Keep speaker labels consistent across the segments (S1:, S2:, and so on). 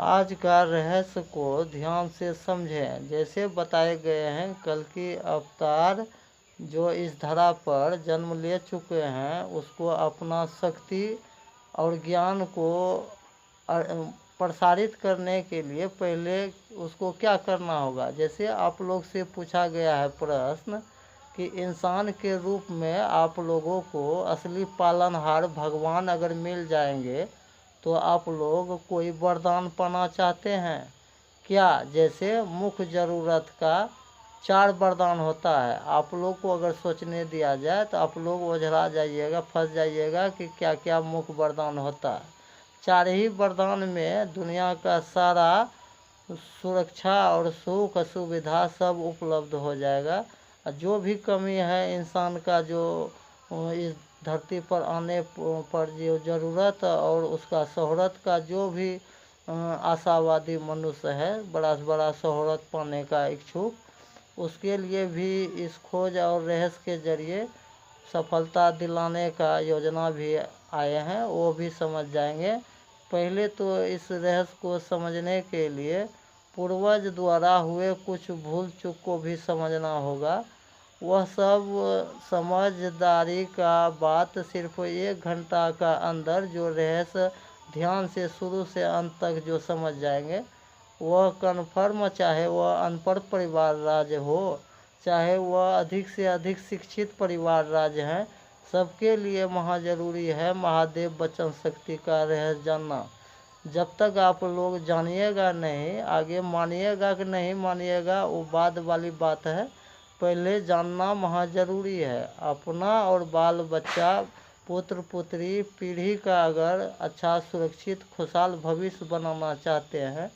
S1: आज का रहस्य को ध्यान से समझें। जैसे बताए गए हैं, कल्कि अवतार जो इस धरा पर जन्म ले चुके हैं, उसको अपना शक्ति और ज्ञान को प्रसारित करने के लिए पहले उसको क्या करना होगा। जैसे आप लोग से पूछा गया है प्रश्न कि इंसान के रूप में आप लोगों को असली पालनहार भगवान अगर मिल जाएंगे तो आप लोग कोई वरदान पाना चाहते हैं क्या। जैसे मुख्य ज़रूरत का 4 वरदान होता है। आप लोग को अगर सोचने दिया जाए तो आप लोग ओझरा जाइएगा, फंस जाइएगा कि क्या क्या मुख्य वरदान होता है। 4 ही वरदान में दुनिया का सारा सुरक्षा और सुख सुविधा सब उपलब्ध हो जाएगा। जो भी कमी है इंसान का, जो इस धरती पर आने पर जो ज़रूरत और उसका शोहरत का जो भी आशावादी मनुष्य है, बड़ा से बड़ा शोहरत पाने का इच्छुक, उसके लिए भी इस खोज और रहस्य के जरिए सफलता दिलाने का योजना भी आए हैं, वो भी समझ जाएंगे। पहले तो इस रहस्य को समझने के लिए पूर्वज द्वारा हुए कुछ भूल चूक को भी समझना होगा। वह सब समझदारी का बात सिर्फ 1 घंटा का अंदर जो रहस्य ध्यान से शुरू से अंत तक जो समझ जाएंगे, वह कन्फर्म, चाहे वह अनपढ़ परिवार राज्य हो, चाहे वह अधिक से अधिक शिक्षित परिवार राज्य हैं, सबके लिए महाजरूरी है महादेव वचन शक्ति का रहस्य जानना। जब तक आप लोग जानिएगा नहीं, आगे मानिएगा कि नहीं मानिएगा वो बाद वाली बात है, पहले जानना महाजरूरी है। अपना और बाल बच्चा, पुत्र पुत्री, पीढ़ी का अगर अच्छा सुरक्षित खुशहाल भविष्य बनाना चाहते हैं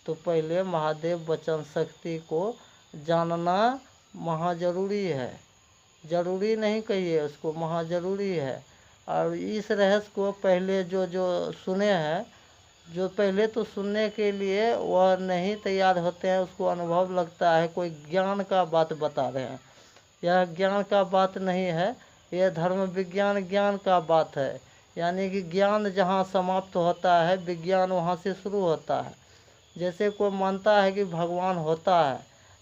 S1: तो पहले महादेव वचन शक्ति को जानना महाजरूरी है। ज़रूरी नहीं कहिए उसको, महाजरूरी है। और इस रहस्य को पहले जो सुने हैं, जो पहले तो सुनने के लिए वह नहीं तैयार होते हैं, उसको अनुभव लगता है कोई ज्ञान का बात बता रहे हैं। यह ज्ञान का बात नहीं है, यह धर्म विज्ञान ज्ञान का बात है। यानी कि ज्ञान जहाँ समाप्त होता है, विज्ञान वहाँ से शुरू होता है। जैसे कोई मानता है कि भगवान होता है,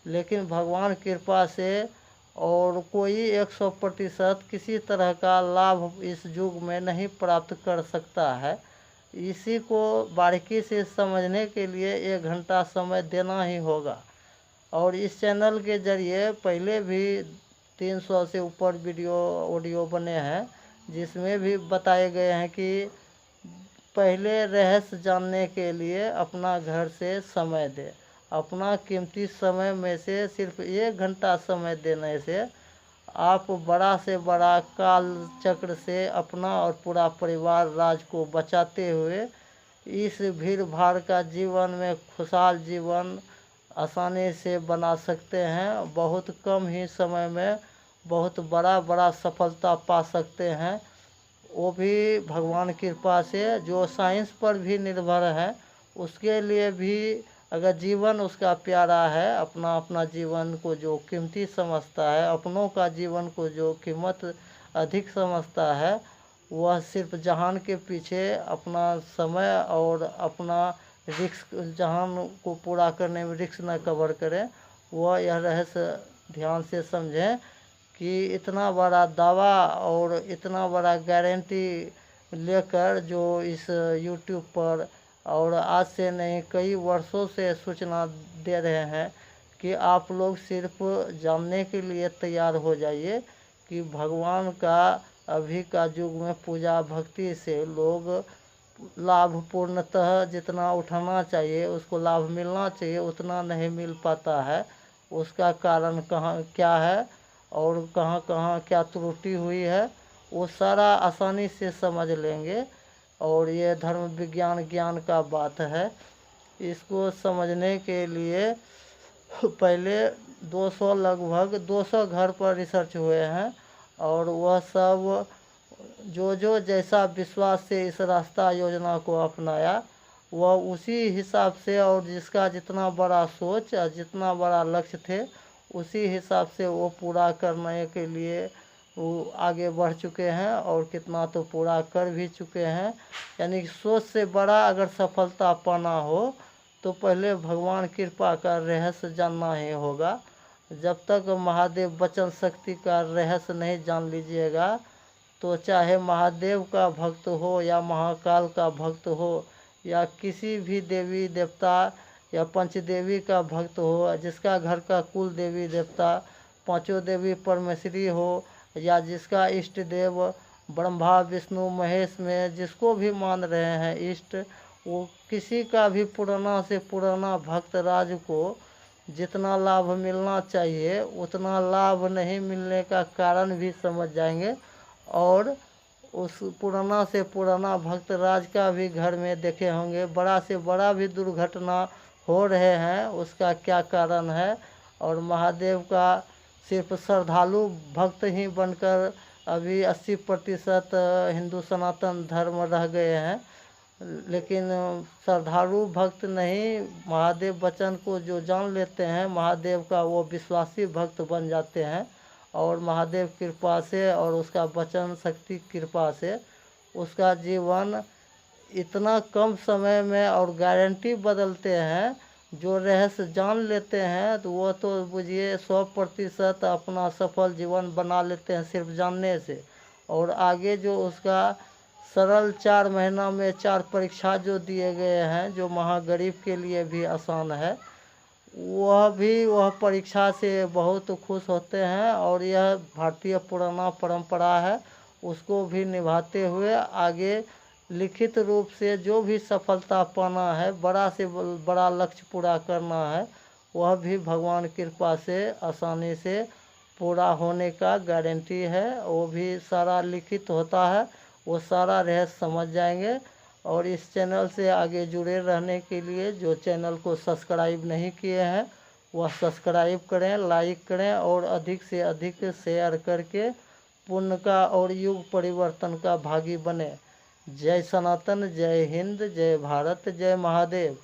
S1: लेकिन भगवान कृपा से और कोई 100% किसी तरह का लाभ इस युग में नहीं प्राप्त कर सकता है। इसी को बारीकी से समझने के लिए 1 घंटा समय देना ही होगा। और इस चैनल के जरिए पहले भी 300 से ऊपर वीडियो ऑडियो बने हैं, जिसमें भी बताए गए हैं कि पहले रहस्य जानने के लिए अपना घर से समय दे। अपना कीमती समय में से सिर्फ 1 घंटा समय देने से आप बड़ा से बड़ा काल चक्र से अपना और पूरा परिवार राज को बचाते हुए इस भीड़ भाड़ का जीवन में खुशहाल जीवन आसानी से बना सकते हैं। बहुत कम ही समय में बहुत बड़ा सफलता पा सकते हैं, वो भी भगवान की कृपा से। जो साइंस पर भी निर्भर है, उसके लिए भी अगर जीवन उसका प्यारा है, अपना जीवन को जो कीमती समझता है, अपनों का जीवन को जो कीमत अधिक समझता है, वह सिर्फ जहान के पीछे अपना समय और अपना रिस्क, जहान को पूरा करने में रिस्क न कवर करें। वह यह रहस्य ध्यान से समझें कि इतना बड़ा दावा और इतना बड़ा गारंटी लेकर जो इस YouTube पर और आज से नहीं कई वर्षों से सूचना दे रहे हैं कि आप लोग सिर्फ जानने के लिए तैयार हो जाइए कि भगवान का अभी का युग में पूजा भक्ति से लोग लाभ पूर्णतः जितना उठाना चाहिए, उसको लाभ मिलना चाहिए, उतना नहीं मिल पाता है। उसका कारण कहाँ क्या है और कहाँ कहाँ क्या त्रुटि हुई है, वो सारा आसानी से समझ लेंगे। और ये धर्म विज्ञान ज्ञान का बात है। इसको समझने के लिए पहले लगभग 200 घर पर रिसर्च हुए हैं, और वह सब जो जैसा विश्वास से इस रास्ता योजना को अपनाया, वह उसी हिसाब से, और जिसका जितना बड़ा सोच और जितना बड़ा लक्ष्य थे, उसी हिसाब से वो पूरा करने के लिए वो आगे बढ़ चुके हैं और कितना तो पूरा कर भी चुके हैं। यानी कि सोच से बड़ा अगर सफलता पाना हो तो पहले भगवान कृपा का रहस्य जानना ही होगा। जब तक महादेव वचन शक्ति का रहस्य नहीं जान लीजिएगा तो चाहे महादेव का भक्त हो या महाकाल का भक्त हो या किसी भी देवी देवता या पंचदेवी का भक्त हो, जिसका घर का कुल देवी देवता पांचों देवी परमेश्वरी हो या जिसका इष्ट देव ब्रह्मा विष्णु महेश में जिसको भी मान रहे हैं इष्ट, वो किसी का भी पुराना से पुराना भक्त राज को जितना लाभ मिलना चाहिए उतना लाभ नहीं मिलने का कारण भी समझ जाएंगे। और उस पुराना से पुराना भक्त राज का भी घर में देखे होंगे बड़ा से बड़ा भी दुर्घटना हो रहे हैं, उसका क्या कारण है। और महादेव का सिर्फ श्रद्धालु भक्त ही बनकर अभी 80% हिंदू सनातन धर्म रह गए हैं, लेकिन श्रद्धालु भक्त नहीं, महादेव वचन को जो जान लेते हैं महादेव का वो विश्वासी भक्त बन जाते हैं। और महादेव कृपा से और उसका वचन शक्ति कृपा से उसका जीवन इतना कम समय में और गारंटी बदलते हैं। जो रहस्य जान लेते हैं तो वो तो बुझिए 100% अपना सफल जीवन बना लेते हैं सिर्फ जानने से। और आगे जो उसका सरल 4 महीना में 4 परीक्षा जो दिए गए हैं जो महागरीब के लिए भी आसान है, वह परीक्षा से बहुत खुश होते हैं। और यह भारतीय पुराना परंपरा है, उसको भी निभाते हुए आगे लिखित रूप से जो भी सफलता पाना है, बड़ा से बड़ा लक्ष्य पूरा करना है, वह भी भगवान कृपा से आसानी से पूरा होने का गारंटी है। वो भी सारा लिखित होता है, वो सारा रहस्य समझ जाएंगे। और इस चैनल से आगे जुड़े रहने के लिए जो चैनल को सब्सक्राइब नहीं किए हैं वह सब्सक्राइब करें, लाइक करें और अधिक से अधिक शेयर करके पुण्य का और युग परिवर्तन का भागी बने। जय सनातन, जय हिंद, जय भारत, जय महादेव।